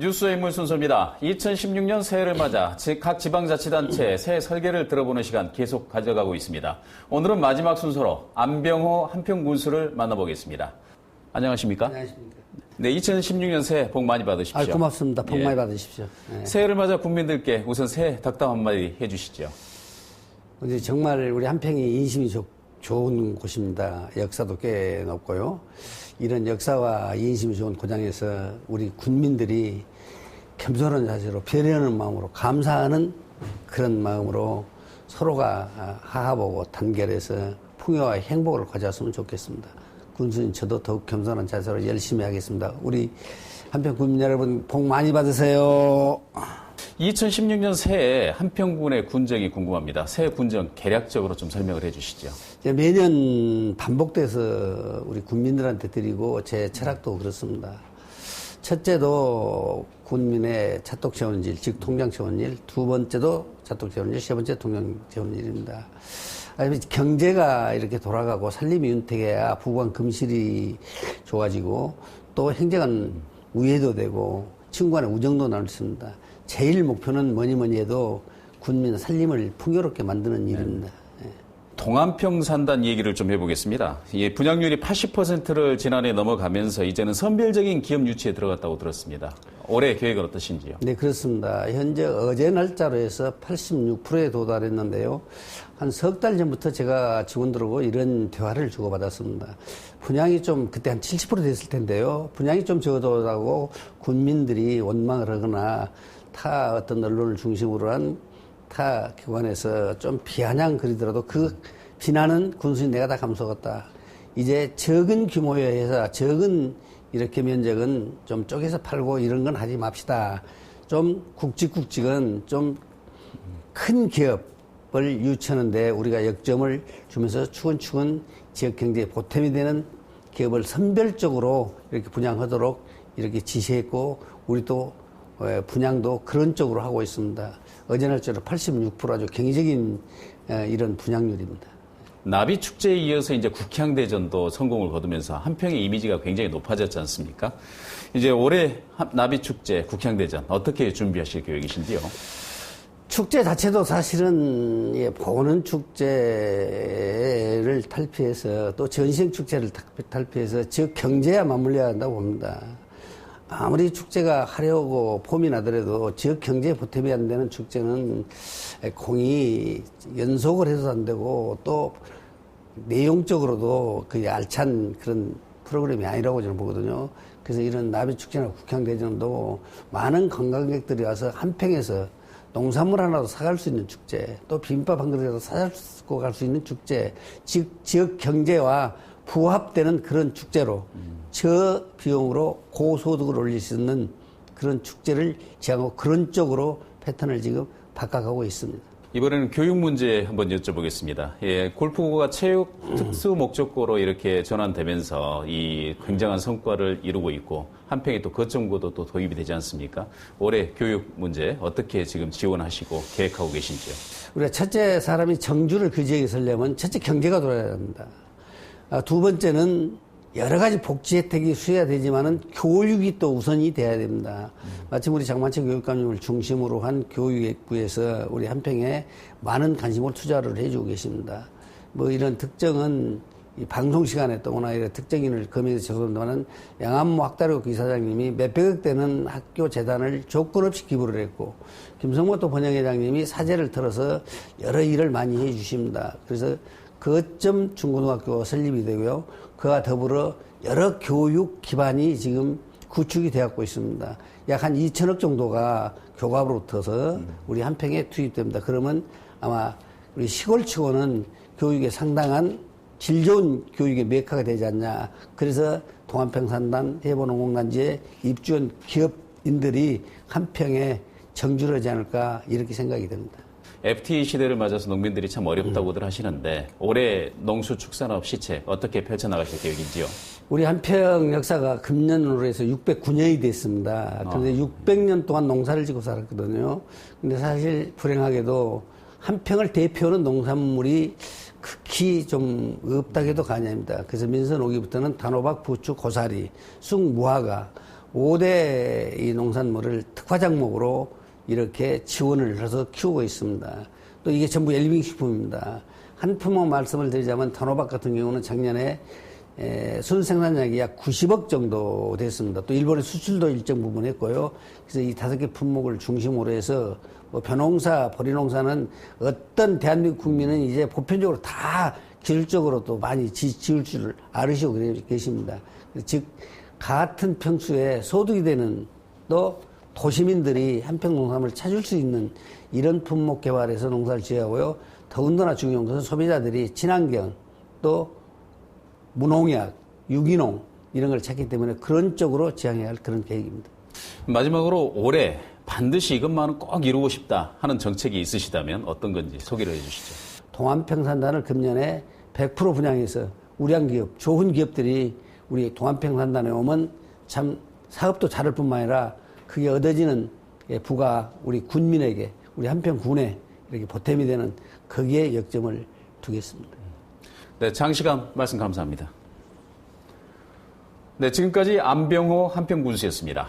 뉴스의 인물 순서입니다. 2016년 새해를 맞아 각 지방자치단체 새해 설계를 들어보는 시간 계속 가져가고 있습니다. 오늘은 마지막 순서로 안병호 한평군수를 만나보겠습니다. 안녕하십니까? 안녕하십니까? 네, 2016년 새해 복 많이 받으십시오. 고맙습니다. 복 많이 받으십시오. 네. 새해를 맞아 국민들께 우선 새해 덕담 한마디 해주시죠. 정말 우리 한평이 인심이 좋은 곳입니다. 역사도 꽤 높고요. 이런 역사와 인심이 좋은 고장에서 우리 군민들이 겸손한 자세로 배려하는 마음으로 감사하는 그런 마음으로 서로가 하하보고 단결해서 풍요와 행복을 가져왔으면 좋겠습니다. 군수님 저도 더욱 겸손한 자세로 열심히 하겠습니다. 우리 한평 군민 여러분 복 많이 받으세요. 2016년 새해 한평군의 군정이 궁금합니다. 새해 군정 개략적으로 좀 설명을 해 주시죠. 매년 반복돼서 우리 군민들한테 드리고 제 철학도 그렇습니다. 첫째도 군민의 차독 채우는 일, 즉 통장 채우는 일. 두 번째도 차독 채우는 일, 세 번째 통장 채우는 일입니다. 경제가 이렇게 돌아가고 살림이 윤택해야 부관 금실이 좋아지고 또 행정은 우회도 되고 친구 간의 우정도 나눌 수 있습니다. 제일 목표는 뭐니 해도 군민 살림을 풍요롭게 만드는 일입니다. 동안평산단 얘기를 좀 해보겠습니다. 분양률이 80%를 지난해 넘어가면서 이제는 선별적인 기업 유치에 들어갔다고 들었습니다. 올해 계획은 어떠신지요? 네, 그렇습니다. 현재 어제 날짜로 해서 86%에 도달했는데요. 한 석 달 전부터 제가 직원들하고 이런 대화를 주고받았습니다. 분양이 좀 그때 한 70% 됐을 텐데요. 분양이 좀 적어졌다고 군민들이 원망을 하거나 타 어떤 언론을 중심으로 한 타 기관에서 좀 비아냥거리더라도 그 비난은 군수님 내가 다 감수하겠다. 이제 적은 규모의 회사, 적은 이렇게 면적은 좀 쪼개서 팔고 이런 건 하지 맙시다. 좀 굵직굵직은 좀 큰 기업을 유치하는데 우리가 역점을 주면서 추근추근 지역 경제에 보탬이 되는 기업을 선별적으로 이렇게 분양하도록 이렇게 지시했고 우리도 분양도 그런 쪽으로 하고 있습니다. 어제 날짜로 86% 아주 경이적인 이런 분양률입니다. 나비축제에 이어서 이제 국향대전도 성공을 거두면서 한평의 이미지가 굉장히 높아졌지 않습니까? 이제 올해 나비축제, 국향대전 어떻게 준비하실 계획이신지요? 축제 자체도 사실은 보는 축제를 탈피해서 또 전시형 축제를 탈피해서 지역 경제와 맞물려야 한다고 봅니다. 아무리 축제가 화려하고 폼이 나더라도 지역 경제에 보탬이 안 되는 축제는 공이 연속을 해서 안 되고 또 내용적으로도 그 알찬 그런 프로그램이 아니라고 저는 보거든요. 그래서 이런 나비축제나 국향대전도 많은 관광객들이 와서 한평에서 농산물 하나도 사갈 수 있는 축제, 또 비빔밥 한 그릇이라도 사고 갈 수 있는 축제, 지역 경제와 부합되는 그런 축제로 저비용으로 고소득을 올릴 수 있는 그런 축제를 지향하고 그런 쪽으로 패턴을 지금 바꿔가고 있습니다. 이번에는 교육 문제 한번 여쭤보겠습니다. 골프가 체육 특수 목적고로 이렇게 전환되면서 이 굉장한 성과를 이루고 있고 한평에 또 거점고도 또 도입이 되지 않습니까? 올해 교육 문제 어떻게 지금 지원하시고 계획하고 계신지요? 우리가 첫째 사람이 정주를 그 지역에 서려면 첫째 경제가 돌아야 합니다. 두 번째는 여러 가지 복지 혜택이 수여되지만은 교육이 또 우선이 돼야 됩니다. 마침 우리 장만철 교육감님을 중심으로 한 교육부에서 우리 한평에 많은 관심을 투자를 해주고 계십니다. 뭐 이런 특정은 이 방송 시간에 또 워낙 이런 특정인을 검해서 죄송합니다만은 양안모 학다리고 이사장님이 몇백억 되는 학교 재단을 조건 없이 기부를 했고 김성모 또 번영회장님이 사재를 털어서 여러 일을 많이 해 주십니다. 그래서 거점 중고등학교 설립이 되고요. 그와 더불어 여러 교육 기반이 지금 구축이 되었고 있습니다. 약 한 2천억 정도가 교과로 붙어서 우리 한평에 투입됩니다. 그러면 아마 우리 시골치고는 교육에 상당한 질 좋은 교육의 메카가 되지 않냐. 그래서 동안평산단 해보농공단지에 입주한 기업인들이 한평에 정주를 하지 않을까 이렇게 생각이 됩니다. FTA 시대를 맞아서 농민들이 참 어렵다고들 하시는데 올해 농수축산업 시책 어떻게 펼쳐나가실 계획인지요? 우리 한평 역사가 금년으로 해서 609년이 됐습니다. 그런데 600년 동안 농사를 짓고 살았거든요. 근데 사실 불행하게도 한평을 대표하는 농산물이 극히 좀 없다고 해도 과언이 아닙니다. 그래서 민선 오기부터는 단호박, 부추, 고사리, 쑥, 무화과, 5대 이 농산물을 특화 작목으로 이렇게 지원을 해서 키우고 있습니다. 또 이게 전부 엘빙식품입니다. 한 품목 말씀을 드리자면 단호박 같은 경우는 작년에 순생산량이 약 90억 정도 됐습니다. 또 일본에 수출도 일정 부분 했고요. 그래서 이 5개 품목을 중심으로 해서 뭐 벼농사, 보리농사는 어떤 대한민국 국민은 이제 보편적으로 다 기술적으로 또 많이 지을 줄 알으시고 계십니다. 즉 같은 평수에 소득이 되는 또 도시민들이 한평농산물을 찾을 수 있는 이런 품목 개발해서 농사를 지어야 하고요. 더군다나 중요한 것은 소비자들이 친환경 또 무농약, 유기농 이런 걸 찾기 때문에 그런 쪽으로 지향해야 할 그런 계획입니다. 마지막으로 올해 반드시 이것만은 꼭 이루고 싶다 하는 정책이 있으시다면 어떤 건지 소개를 해 주시죠. 동안평산단을 금년에 100% 분양해서 우량기업, 좋은 기업들이 우리 동안평산단에 오면 참 사업도 잘할 뿐만 아니라 그게 얻어지는 부가 우리 군민에게, 우리 한평군에 이렇게 보탬이 되는 거기에 역점을 두겠습니다. 네, 장시간 말씀 감사합니다. 네, 지금까지 안병호 한평군수였습니다.